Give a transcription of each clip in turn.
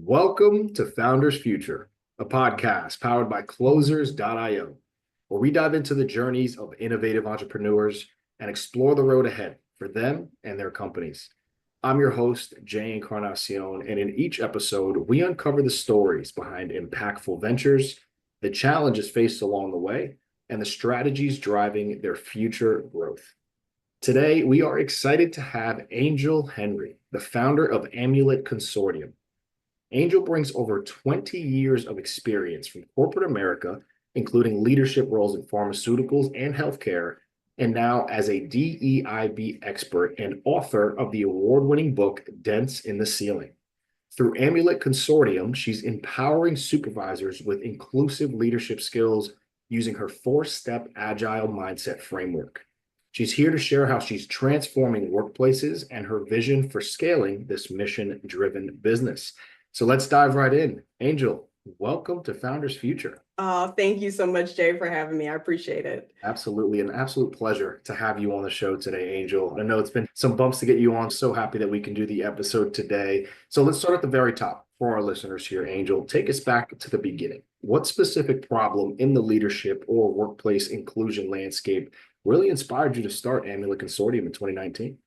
Welcome to Founders Future, a podcast powered by Closers.io, where we dive into the journeys of innovative entrepreneurs and explore the road ahead for them and their companies. I'm your host, Jay Encarnacion, and in each episode, we uncover the stories behind impactful ventures, the challenges faced along the way, and the strategies driving their future growth. Today, we are excited to have Angel Henry, the founder of Amulet Consortium. Angel brings over 20 years of experience from corporate America, including leadership roles in pharmaceuticals and healthcare, and now as a DEIB expert and author of the award-winning book, Dents in the Ceiling. Through Amulet Consortium, she's empowering supervisors with inclusive leadership skills using her four-step Agile mindset framework. She's here to share how she's transforming workplaces and her vision for scaling this mission-driven business. So let's dive right in. Angel, welcome to Founders Future. Thank you so much, Jay, for having me. I appreciate it. Absolutely. An absolute pleasure to have you on the show today, Angel. I know it's been some bumps to get you on. So happy that we can do the episode today. So let's start at the very top for our listeners here, Angel. Take us back to the beginning. What specific problem in the leadership or workplace inclusion landscape really inspired you to start Amulet Consortium in 2019?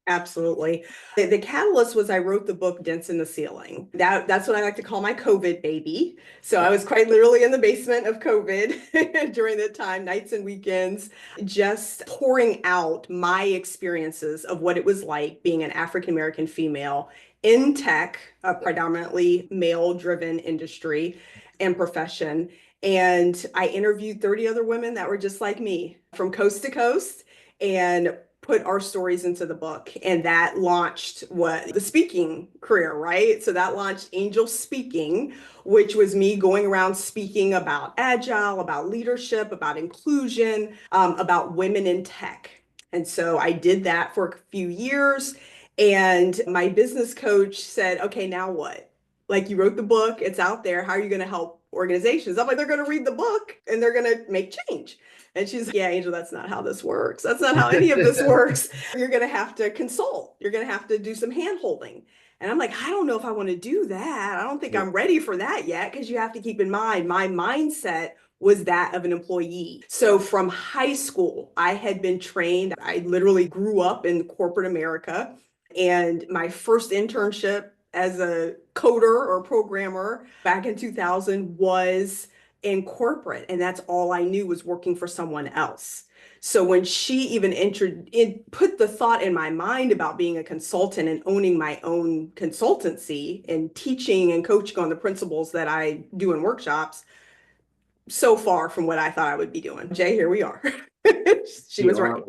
Absolutely. The catalyst was I wrote the book Dents in the Ceiling. That's what I like to call my COVID baby. So I was quite literally in the basement of COVID during that time, nights and weekends, just pouring out my experiences of what it was like being an African-American female in tech, a predominantly male-driven industry and profession. And I interviewed 30 other women that were just like me from coast to coast and put our stories into the book. And that launched the speaking career, right? So that launched Angel Speaking, which was me going around speaking about Agile, about leadership, about inclusion, about women in tech. And so I did that for a few years. And my business coach said, okay, now what? Like, you wrote the book, it's out there. How are you going to help organizations? I'm like, they're going to read the book and they're going to make change. And she's like, yeah, Angel, that's not how this works. That's not how any of this works. You're going to have to consult. You're going to have to do some hand holding. And I'm like, I don't know if I want to do that. I don't think I'm ready for that yet, because you have to keep in mind, my mindset was that of an employee. So from high school, I had been trained. I literally grew up in corporate America. And my first internship as a coder or programmer back in 2000 was in corporate, and that's all I knew was working for someone else. So when she even put the thought in my mind about being a consultant and owning my own consultancy and teaching and coaching on the principles that I do in workshops, so far from what I thought I would be doing. Jay, here we are. She was right.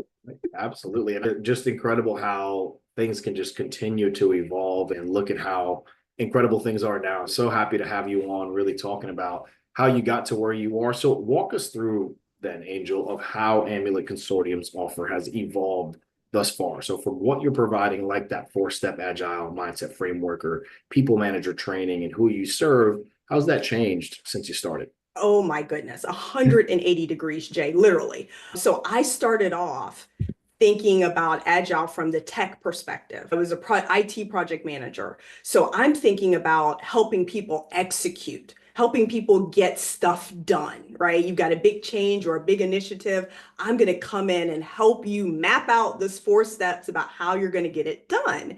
Absolutely. And just incredible how things can just continue to evolve, and look at how incredible things are now. So happy to have you on, really talking about how you got to where you are. So walk us through then, Angel, of how Amulet Consortium's offer has evolved thus far. So from what you're providing, like that four-step Agile mindset framework or people manager training, and who you serve, how's that changed since you started? Oh my goodness, 180 degrees, Jay, literally. So I started off thinking about Agile from the tech perspective. I was a IT project manager. So I'm thinking about helping people execute, helping people get stuff done, right? You've got a big change or a big initiative. I'm going to come in and help you map out this 4 steps about how you're going to get it done.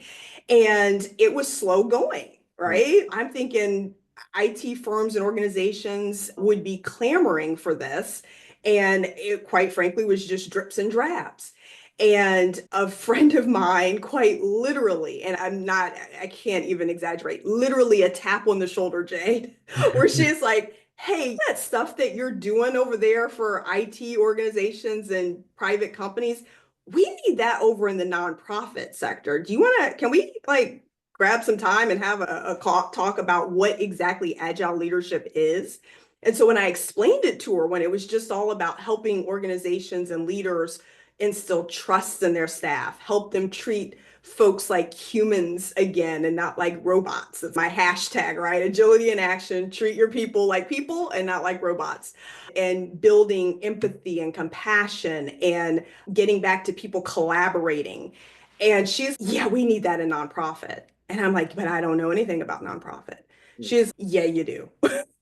And it was slow going, right? I'm thinking IT firms and organizations would be clamoring for this. And it, quite frankly, was just drips and drabs. And a friend of mine, quite literally, and I can't even exaggerate, literally a tap on the shoulder, Jade, where she's like, hey, that stuff that you're doing over there for IT organizations and private companies, we need that over in the nonprofit sector. Can we grab some time and have a talk about what exactly Agile leadership is? And so when I explained it to her, when it was just all about helping organizations and leaders instill trust in their staff, help them treat folks like humans again and not like robots. That's my hashtag, right? Agility in action, treat your people like people and not like robots. And building empathy and compassion and getting back to people collaborating. And she's, yeah, we need that in nonprofit. And I'm like, but I don't know anything about nonprofit. She's, yeah, you do.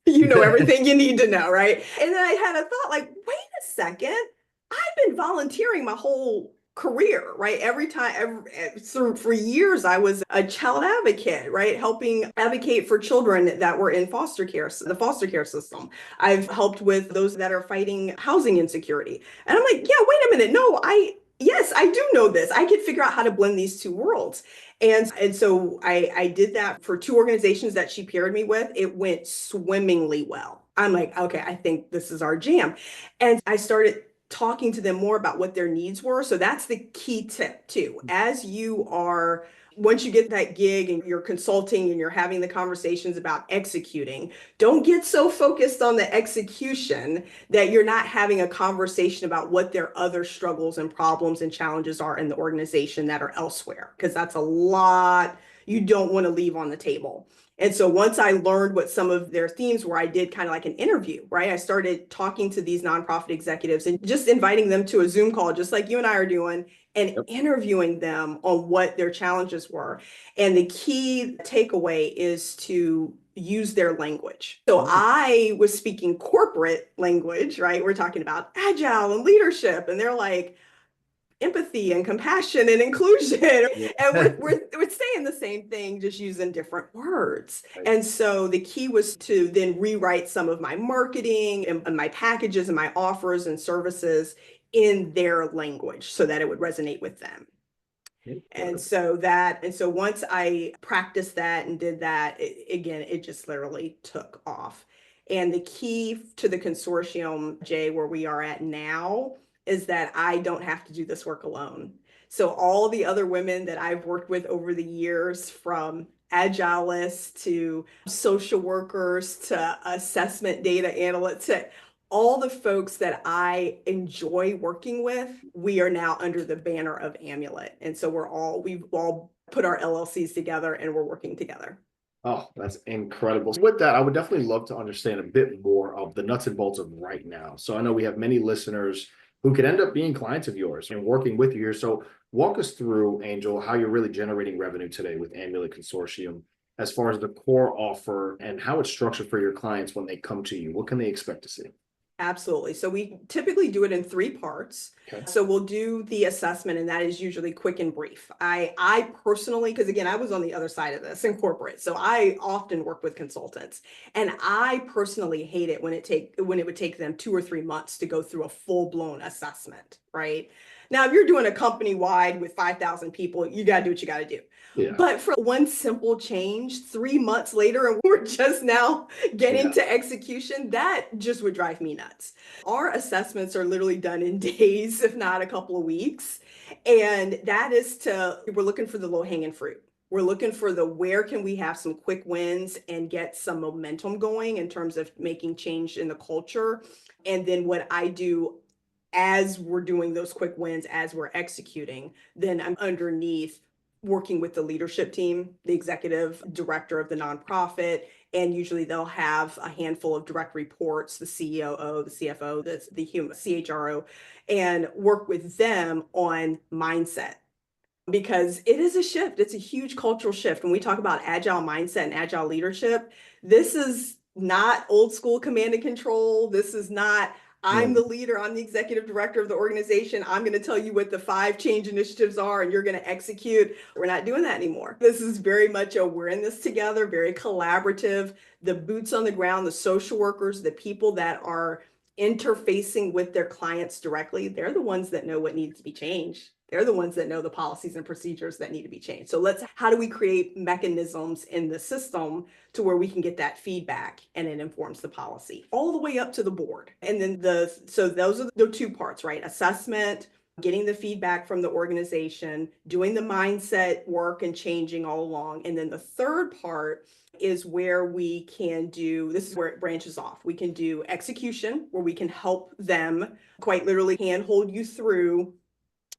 You know everything you need to know, right? And then I had a thought like, wait a second. I've been volunteering my whole career, right? Every time, for years, I was a child advocate, right? Helping advocate for children that were in foster care, the foster care system. I've helped with those that are fighting housing insecurity. And I'm like, yeah, wait a minute. No, yes, I do know this. I could figure out how to blend these two worlds. And so I did that for two organizations that she paired me with. It went swimmingly well. I'm like, okay, I think this is our jam. And I started talking to them more about what their needs were. So that's the key tip too. As you are, once you get that gig and you're consulting and you're having the conversations about executing, don't get so focused on the execution that you're not having a conversation about what their other struggles and problems and challenges are in the organization that are elsewhere, because that's a lot you don't want to leave on the table. And so once I learned what some of their themes were, I did kind of like an interview, right? I started talking to these nonprofit executives and just inviting them to a Zoom call, just like you and I are doing, and Yep. interviewing them on what their challenges were. And the key takeaway is to use their language. So Oh, I was speaking corporate language, right? We're talking about agile and leadership, and they're like, empathy and compassion and inclusion. yeah. And we're saying the same thing, just using different words. Right. And so the key was to then rewrite some of my marketing and my packages and my offers and services in their language so that it would resonate with them. And Incredible. so once I practiced that and did that, again, it just literally took off. And the key to the consortium, Jay, where we are at now, is that I don't have to do this work alone. So all the other women that I've worked with over the years, from agilists to social workers to assessment data analysts, to all the folks that I enjoy working with, we are now under the banner of Amulet. And so we've all put our LLCs together and we're working together. Oh, that's incredible. With that, I would definitely love to understand a bit more of the nuts and bolts of right now. So I know we have many listeners who could end up being clients of yours and working with you here. So walk us through, Angel, how you're really generating revenue today with Amulet Consortium, as far as the core offer and how it's structured for your clients when they come to you. What can they expect to see? Absolutely. So we typically do it in three parts. Okay. So we'll do the assessment, and that is usually quick and brief. I personally, because again, I was on the other side of this in corporate, so I often work with consultants, and I personally hate it when it would take them 2 or 3 months to go through a full-blown assessment, right? Now, if you're doing a company wide with 5,000 people, you got to do what you got to do. Yeah. But for one simple change, 3 months later, and we're just now getting Yeah. to execution, that just would drive me nuts. Our assessments are literally done in days, if not a couple of weeks. And that is we're looking for the low hanging fruit. We're looking for where can we have some quick wins and get some momentum going in terms of making change in the culture. And then what I do as we're doing those quick wins, as we're executing, then I'm underneath working with the leadership team, the executive director of the nonprofit, and usually they'll have a handful of direct reports, the COO, the CFO, the human CHRO, and work with them on mindset. Because it is a shift. It's a huge cultural shift. When we talk about agile mindset and agile leadership, this is not old school command and control. This is not, I'm Yeah. the leader, I'm the executive director of the organization. I'm going to tell you what the 5 change initiatives are and you're going to execute. We're not doing that anymore. This is very much we're in this together, very collaborative. The boots on the ground, the social workers, the people that are interfacing with their clients directly, they're the ones that know what needs to be changed. They're the ones that know the policies and procedures that need to be changed. So how do we create mechanisms in the system to where we can get that feedback and it informs the policy all the way up to the board? And then so those are the 2 parts, right? Assessment, getting the feedback from the organization, doing the mindset work and changing all along. And then the third part is where we can this is where it branches off. We can do execution, where we can help them quite literally handhold you through,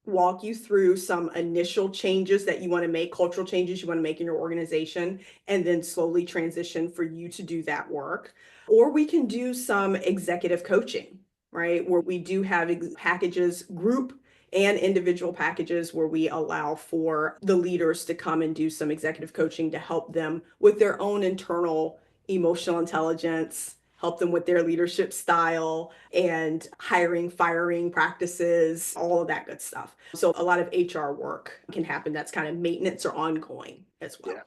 walk you through some initial changes that you want to make, cultural changes you want to make in your organization, and then slowly transition for you to do that work. Or we can do some executive coaching, right? Where we do have packages, group and individual packages, where we allow for the leaders to come and do some executive coaching to help them with their own internal emotional intelligence, help them with their leadership style and hiring, firing practices, all of that good stuff. So a lot of HR work can happen that's kind of maintenance or ongoing as well. Yeah.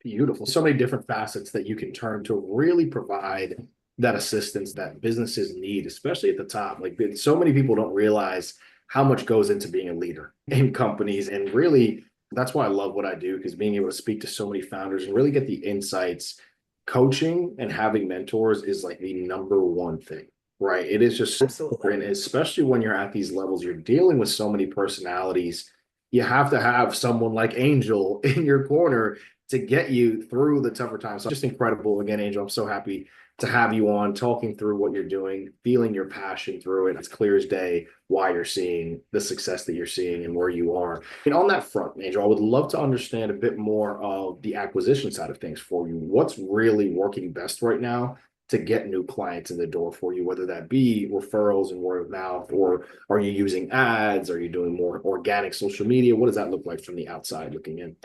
Beautiful. So many different facets that you can turn to really provide that assistance that businesses need, especially at the top. Like so many people don't realize how much goes into being a leader in companies. And really, that's why I love what I do, because being able to speak to so many founders and really get the insights, coaching and having mentors is like the number one thing, right? It is just so Absolutely. important, especially when you're at these levels, you're dealing with so many personalities. You have to have someone like Angel in your corner to get you through the tougher times. So just incredible. Again, Angel, I'm so happy to have you on talking through what you're doing, feeling your passion through it. It's clear as day why you're seeing the success that you're seeing and where you are. And on that front, Angel, I would love to understand a bit more of the acquisition side of things for you. What's really working best right now to get new clients in the door for you, whether that be referrals and word of mouth, or are you using ads? Are you doing more organic social media? What does that look like from the outside looking in?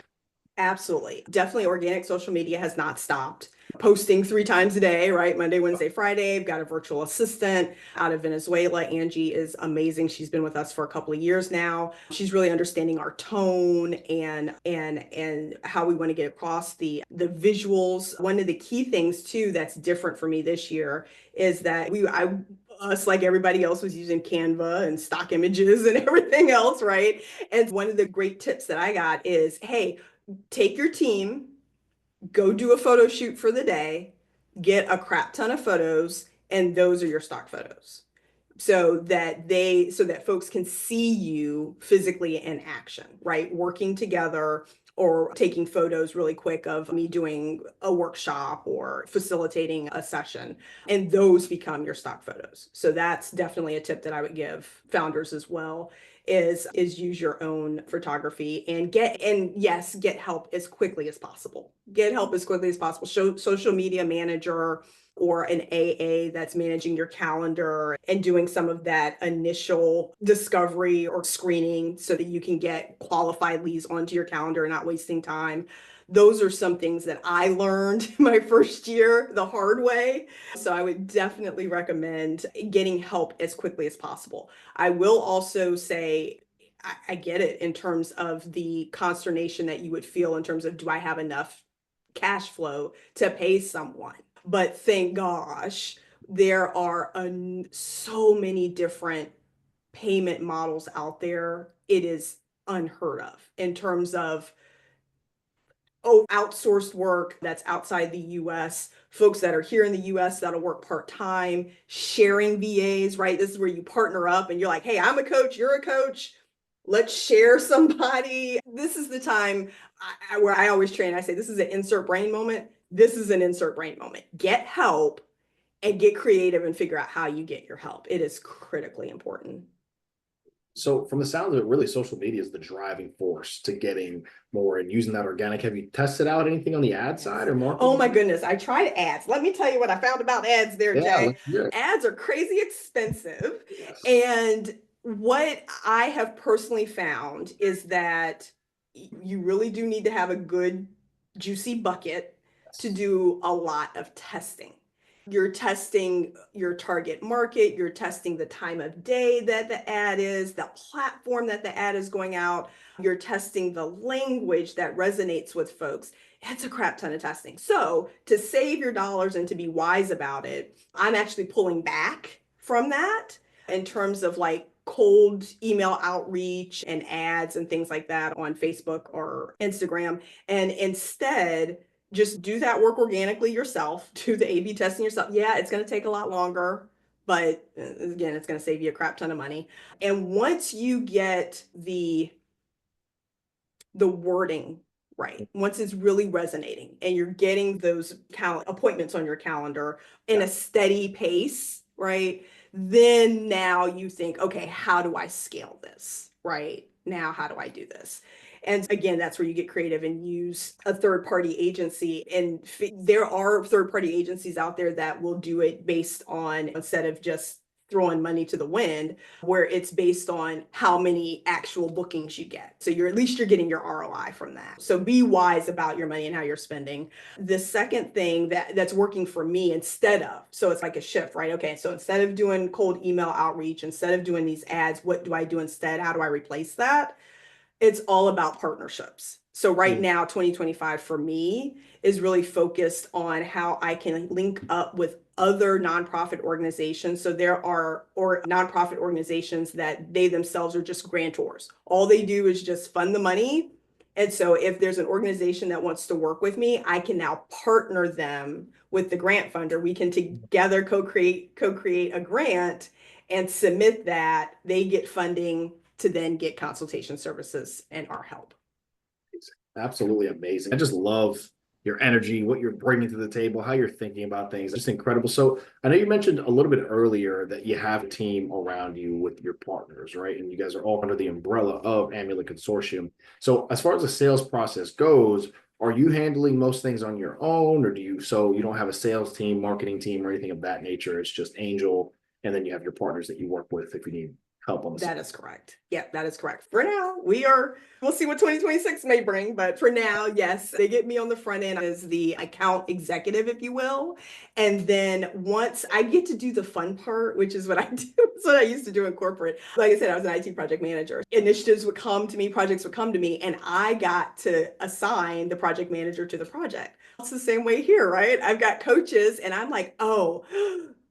Absolutely. Definitely organic social media has not stopped. Posting 3 times a day, right? Monday, Wednesday, Friday. I've got a virtual assistant out of Venezuela. Angie is amazing. She's been with us for a couple of years now. She's really understanding our tone and how we want to get across the visuals. One of the key things too that's different for me this year is that us, like everybody else, was using Canva and stock images and everything else, right? And one of the great tips that I got is, hey, take your team, go do a photo shoot for the day, get a crap ton of photos, and those are your stock photos. So that folks can see you physically in action, right? Working together or taking photos really quick of me doing a workshop or facilitating a session, and those become your stock photos. So that's definitely a tip that I would give founders as well, is use your own photography and get help as quickly as possible. Get help as quickly as possible. Show social media manager or an AA that's managing your calendar and doing some of that initial discovery or screening so that you can get qualified leads onto your calendar and not wasting time. Those are some things that I learned my first year the hard way. So I would definitely recommend getting help as quickly as possible. I will also say, I get it in terms of the consternation that you would feel in terms of, do I have enough cash flow to pay someone? But thank gosh, there are so many different payment models out there. It is unheard of in terms of outsourced work that's outside the US, folks that are here in the US that'll work part-time, sharing VAs, right? This is where you partner up and you're like, hey, I'm a coach, you're a coach. Let's share somebody. This is the time where I always train. I say, this is an insert brain moment. This is an insert brain moment. Get help and get creative and figure out how you get your help. It is critically important. So from the sound of it, really social media is the driving force to getting more and using that organic. Have you tested out anything on the ad side or Oh my marketing? goodness, I tried ads. Let me tell you what I found about ads there, Yeah, Jay. let's hear it. Ads are crazy expensive. Yes. And what I have personally found is that you really do need to have a good, juicy bucket to Yes. do a lot of testing. You're testing your target market, you're testing the time of day that the ad is, the platform that the ad is going out, you're testing the language that resonates with folks. It's a crap ton of testing. So, to save your dollars and to be wise about it, I'm actually pulling back from that in terms of like cold email outreach and ads and things like that on Facebook or Instagram. And instead, just do that work organically yourself, do the A/B testing yourself. Yeah, it's going to take a lot longer, but again, it's going to save you a crap ton of money. And once you get the wording right, once it's really resonating and you're getting those appointments on your calendar in Yeah. a steady pace, right? Then now you think, okay, how do I scale this? Right? Now, how do I do this? And again, that's where you get creative and use a third party agency. And there are third party agencies out there that will do it based on, instead of just throwing money to the wind, where it's based on how many actual bookings you get. So at least you're getting your ROI from that. So be wise about your money and how you're spending. The second thing that's working for me so it's like a shift, right? Okay, so instead of doing cold email outreach, instead of doing these ads, what do I do instead? How do I replace that? It's all about partnerships. So right now, 2025 for me is really focused on how I can link up with other nonprofit organizations. So there are nonprofit organizations that they themselves are just grantors. All they do is just fund the money. And so if there's an organization that wants to work with me, I can now partner them with the grant funder. We can together co-create a grant and submit that. They get funding to then get consultation services and our help. Absolutely amazing. I just love your energy, what you're bringing to the table, how you're thinking about things. Just incredible. So I know you mentioned a little bit earlier that you have a team around you with your partners, right? And you guys are all under the umbrella of Amulet Consortium. So as far as the sales process goes, are you handling most things on your own, or so you don't have a sales team, marketing team, or anything of that nature? It's just Angel, and then you have your partners that you work with if you need help on the That is correct. Yeah, that is correct. For now, we'll see what 2026 may bring, but for now, yes, they get me on the front end as the account executive, if you will. And then once I get to do the fun part, which is what I do, it's what I used to do in corporate. Like I said, I was an IT project manager. Initiatives would come to me, projects would come to me, and I got to assign the project manager to the project. It's the same way here, right? I've got coaches and I'm like, oh,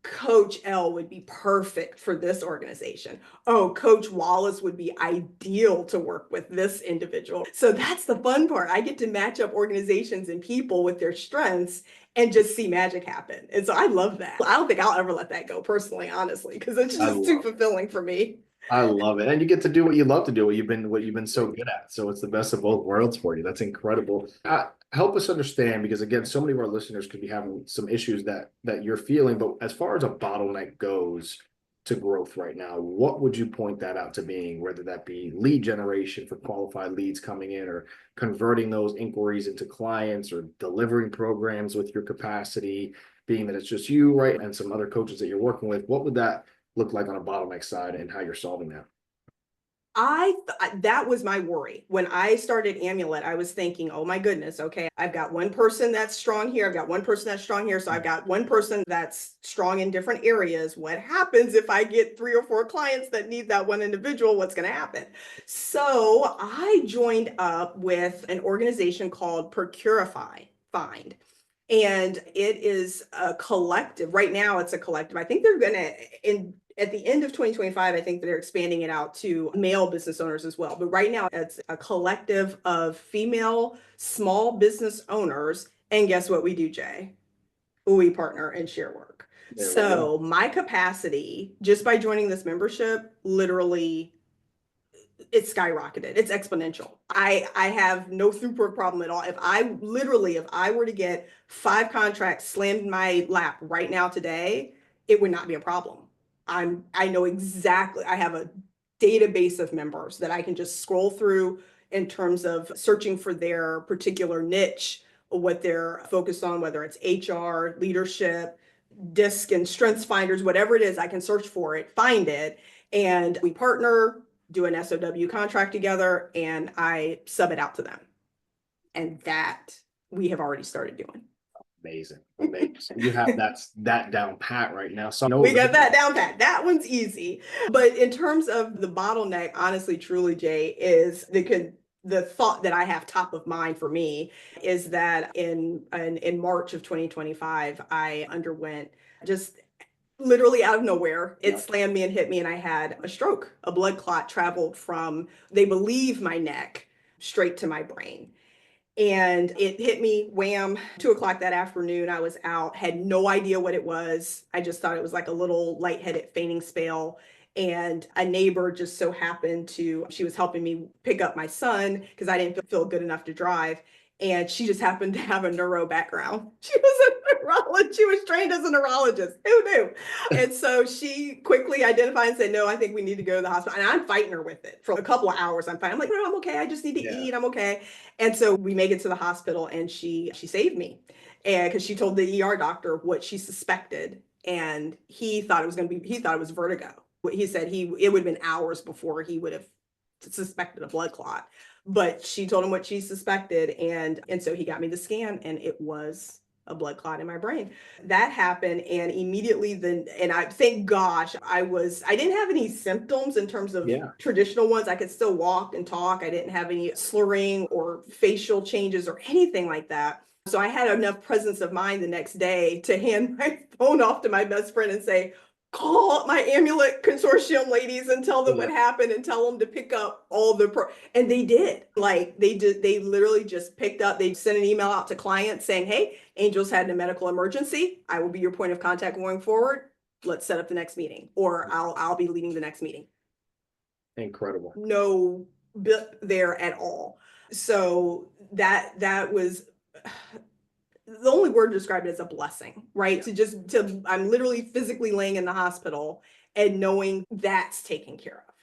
Coach L would be perfect for this organization. Oh, Coach Wallace would be ideal to work with this individual. So that's the fun part. I get to match up organizations and people with their strengths and just see magic happen. And so I love that. I don't think I'll ever let that go personally, honestly, because it's just too fulfilling for me. I love it. And you get to do what you love to do, what you've been so good at. So it's the best of both worlds for you. That's incredible. Help us understand, because again, so many of our listeners could be having some issues that you're feeling. But as far as a bottleneck goes to growth right now, what would you point that out to being, whether that be lead generation for qualified leads coming in, or converting those inquiries into clients, or delivering programs with your capacity, being that it's just you, right, and some other coaches that you're working with? What would that look like on a bottleneck side, and how you're solving that? That was my worry. When I started Amulet, I was thinking, oh my goodness, okay, I've got one person that's strong here. I've got one person that's strong here. So I've got one person that's strong in different areas. What happens if I get 3 or 4 clients that need that one individual? What's going to happen? So I joined up with an organization called Procurify Find. And it is a collective. Right now, it's a collective. I think they're going to, at the end of 2025, I think they're expanding it out to male business owners as well. But right now, it's a collective of female small business owners. And guess what we do, Jay? We partner and share work. So my capacity, just by joining this membership, literally it's skyrocketed. It's exponential. I have no throughput problem at all. If I were to get 5 contracts slammed in my lap right now today, it would not be a problem. I know exactly. I have a database of members that I can just scroll through in terms of searching for their particular niche, what they're focused on, whether it's HR, leadership, DISC and strengths finders, whatever it is, I can search for it, find it, and we partner, do an SOW contract together, and I sub it out to them. And that we have already started doing. Amazing. You have that down pat right now. So we got that down pat. That one's easy. But in terms of the bottleneck, honestly, truly, Jay, is the thought that I have top of mind for me is that in March of 2025, I underwent just literally out of nowhere. It slammed me and hit me, and I had a stroke. A blood clot traveled from, they believe, my neck straight to my brain. And it hit me, wham, 2:00 that afternoon. I was out, had no idea what it was. I just thought it was like a little lightheaded fainting spell. And a neighbor just so happened she was helping me pick up my son because I didn't feel good enough to drive. And she just happened to have a neuro background. She was a neurologist. She was trained as a neurologist. Who knew? And so she quickly identified and said, no, I think we need to go to the hospital. And I'm fighting her with it for a couple of hours. I'm like, no, I'm okay. I just need to eat. I'm okay. And so we make it to the hospital, and she saved me. And because she told the ER doctor what she suspected. and he thought it was vertigo. He said it would have been hours before he would have suspected a blood clot. But she told him what she suspected, and so he got me the scan, and it was a blood clot in my brain. That happened, and immediately and I thank gosh I didn't have any symptoms in terms of Yeah. traditional ones. I could still walk and talk. I didn't have any slurring or facial changes or anything like that. So I had enough presence of mind the next day to hand my phone off to my best friend and say, call my Amulet Consortium ladies and tell them what happened and tell them to pick up all and they did. Like they literally just picked up, they sent an email out to clients saying, hey, Angel's had a medical emergency. I will be your point of contact going forward. Let's set up the next meeting, or I'll be leading the next meeting. Incredible. No bit there at all. So that was the only word to describe it as a blessing, right? I'm literally physically laying in the hospital and knowing that's taken care of.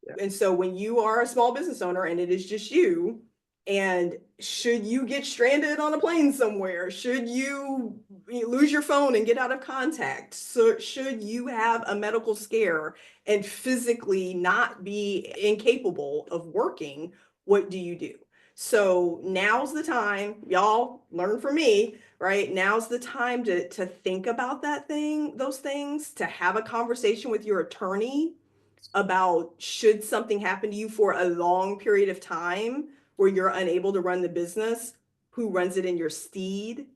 Yeah. And so when you are a small business owner and it is just you, and should you get stranded on a plane somewhere, should you lose your phone and get out of contact, so should you have a medical scare and physically not be incapable of working, what do you do? So now's the time, y'all learn from me, right? Now's the time to think about those things, to have a conversation with your attorney about should something happen to you for a long period of time where you're unable to run the business, who runs it in your stead,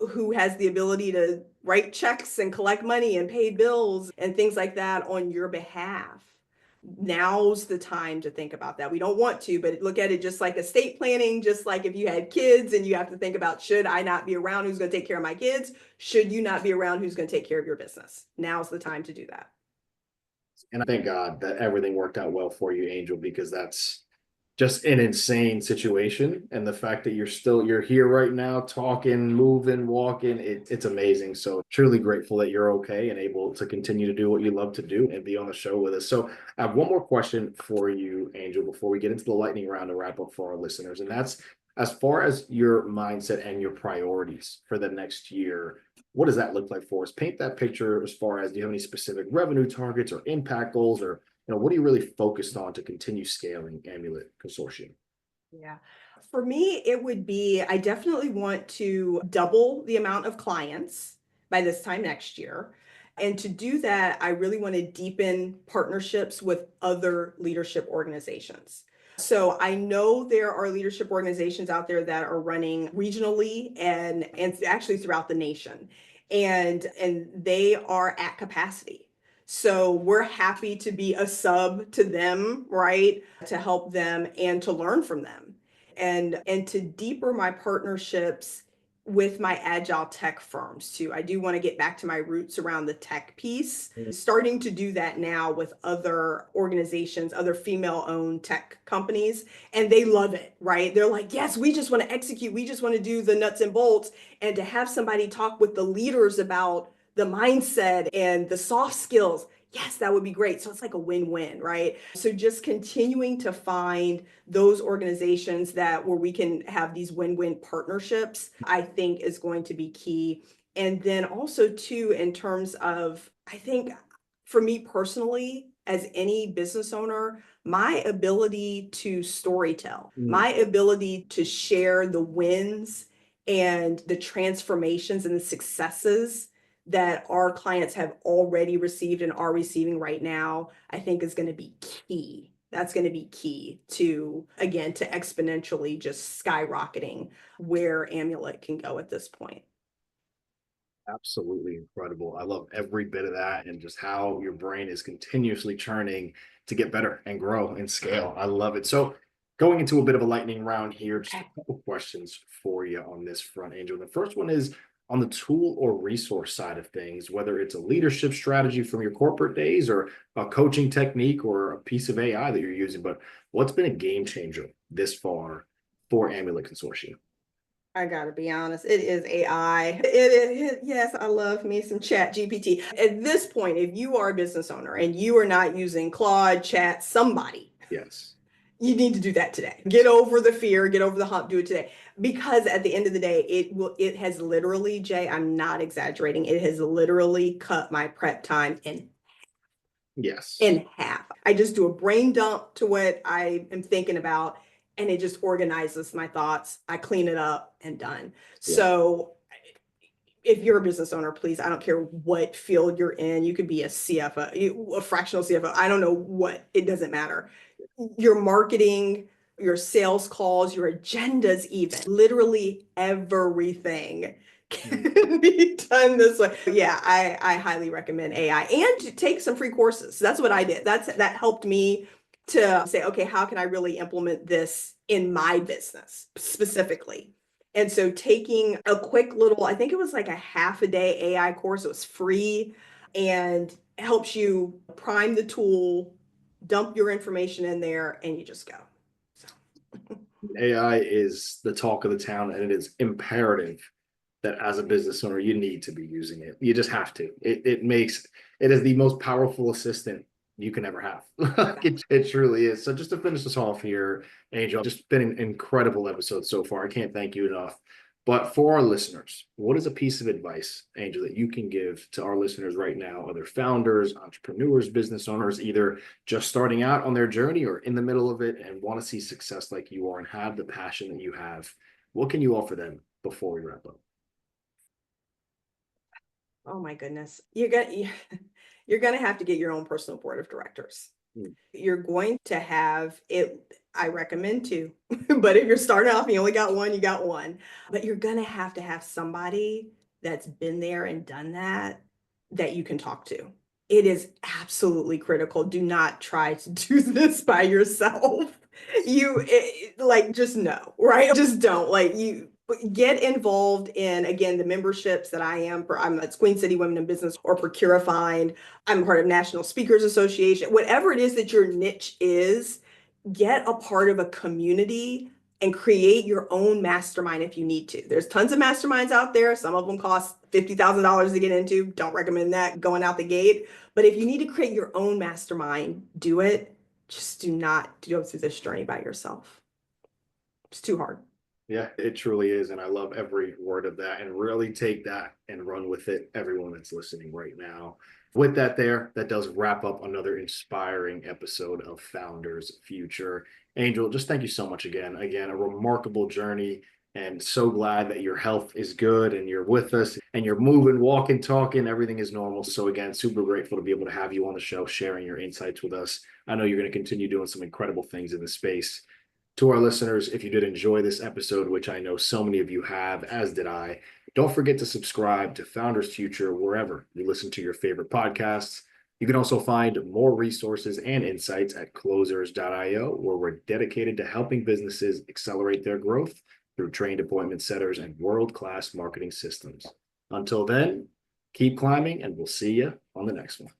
who has the ability to write checks and collect money and pay bills and things like that on your behalf. Now's the time to think about that. We don't want to, but look at it just like estate planning, just like if you had kids and you have to think about, should I not be around, who's going to take care of my kids? Should you not be around, who's going to take care of your business? Now's the time to do that. And I thank God that everything worked out well for you, Angel, because that's just an insane situation. And the fact that you're here right now, talking, moving, walking, it's amazing. So truly grateful that you're okay and able to continue to do what you love to do and be on the show with us. So I have one more question for you, Angel, before we get into the lightning round to wrap up for our listeners. And that's, as far as your mindset and your priorities for the next year, what does that look like for us? Paint that picture as far as, do you have any specific revenue targets or impact goals, or what are you really focused on to continue scaling Amulet Consortium? Yeah. For me, it would be, I definitely want to double the amount of clients by this time next year. And to do that, I really want to deepen partnerships with other leadership organizations. So I know there are leadership organizations out there that are running regionally and actually throughout the nation. And they are at capacity. So we're happy to be a sub to them, right? To help them and to learn from them. And to deeper my partnerships with my agile tech firms too. I do want to get back to my roots around the tech piece, starting to do that now with other organizations, other female-owned tech companies, and they love it, right? They're like, yes, we just want to execute. We just want to do the nuts and bolts. And to have somebody talk with the leaders about the mindset and the soft skills, yes, that would be great. So it's like a win-win, right? So just continuing to find those organizations where we can have these win-win partnerships, I think is going to be key. And then also too, in terms of, I think for me personally, as any business owner, my ability to storytell, my ability to share the wins and the transformations and the successes that our clients have already received and are receiving right now, I think is going to be key. That's going to be key to, again, to exponentially just skyrocketing where Amulet can go at this point. Absolutely incredible. I love every bit of that, and just how your brain is continuously churning to get better and grow and scale. I love it. So going into a bit of a lightning round here, just a couple questions for you on this front, Angel. The first one is on the tool or resource side of things, whether it's a leadership strategy from your corporate days or a coaching technique or a piece of AI that you're using, but what's been a game changer this far for Amulet Consortium? I gotta be honest, it is AI. Yes, I love me some Chat GPT. At this point, if you are a business owner and you are not using Claude, Chat, somebody, yes, you need to do that today. Get over the fear, get over the hump, do it today. Because at the end of the day, it has literally, Jay, I'm not exaggerating, it has literally cut my prep time Yes. in half. I just do a brain dump to what I am thinking about, and it just organizes my thoughts. I clean it up and done. Yeah. So if you're a business owner, please, I don't care what field you're in. You could be a CFO, a fractional CFO. I don't know what, it doesn't matter. Your marketing, your sales calls, your agendas, even literally everything can be done this way. Yeah, I highly recommend AI, and to take some free courses. That's what I did. That helped me to say, okay, how can I really implement this in my business specifically? And so taking a quick little, I think it was like a half a day AI course, it was free and helps you prime the tool, dump your information in there, and you just go. So. AI is the talk of the town, and it is imperative that as a business owner, you need to be using it. You just have to. It is the most powerful assistant you can ever have. It truly is. So just to finish this off here, Angel, just been an incredible episode so far. I can't thank you enough. But for our listeners, what is a piece of advice, Angel, that you can give to our listeners right now, other founders, entrepreneurs, business owners, either just starting out on their journey or in the middle of it and want to see success like you are and have the passion that you have? What can you offer them before we wrap up? Oh my goodness. You're gonna have to get your own personal board of directors. You're going to have it. I recommend two, but if you're starting off and you only got one, you got one. But you're gonna have to have somebody that's been there and done that you can talk to. It is absolutely critical. Do not try to do this by yourself. Like, just no, right? Just don't. Like, you get involved in, again, the memberships that I'm at Queen City Women in Business or Procure-a-Find. I'm part of National Speakers Association. Whatever it is that your niche is, get a part of a community and create your own mastermind if you need to. There's tons of masterminds out there. Some of them cost $50,000 to get into. Don't recommend that going out the gate. But if you need to create your own mastermind, do it. Just do not go through this journey by yourself. It's too hard. Yeah, it truly is. And I love every word of that, and really take that and run with it, everyone that's listening right now. With that that does wrap up another inspiring episode of Founders Future. Angel, just thank you so much again. Again, a remarkable journey, and so glad that your health is good and you're with us and you're moving, walking, talking, everything is normal. So again, super grateful to be able to have you on the show, sharing your insights with us. I know you're going to continue doing some incredible things in the space. To our listeners, if you did enjoy this episode, which I know so many of you have, as did I, don't forget to subscribe to Founders Future wherever you listen to your favorite podcasts. You can also find more resources and insights at closers.io, where we're dedicated to helping businesses accelerate their growth through trained appointment setters and world-class marketing systems. Until then, keep climbing, and we'll see you on the next one.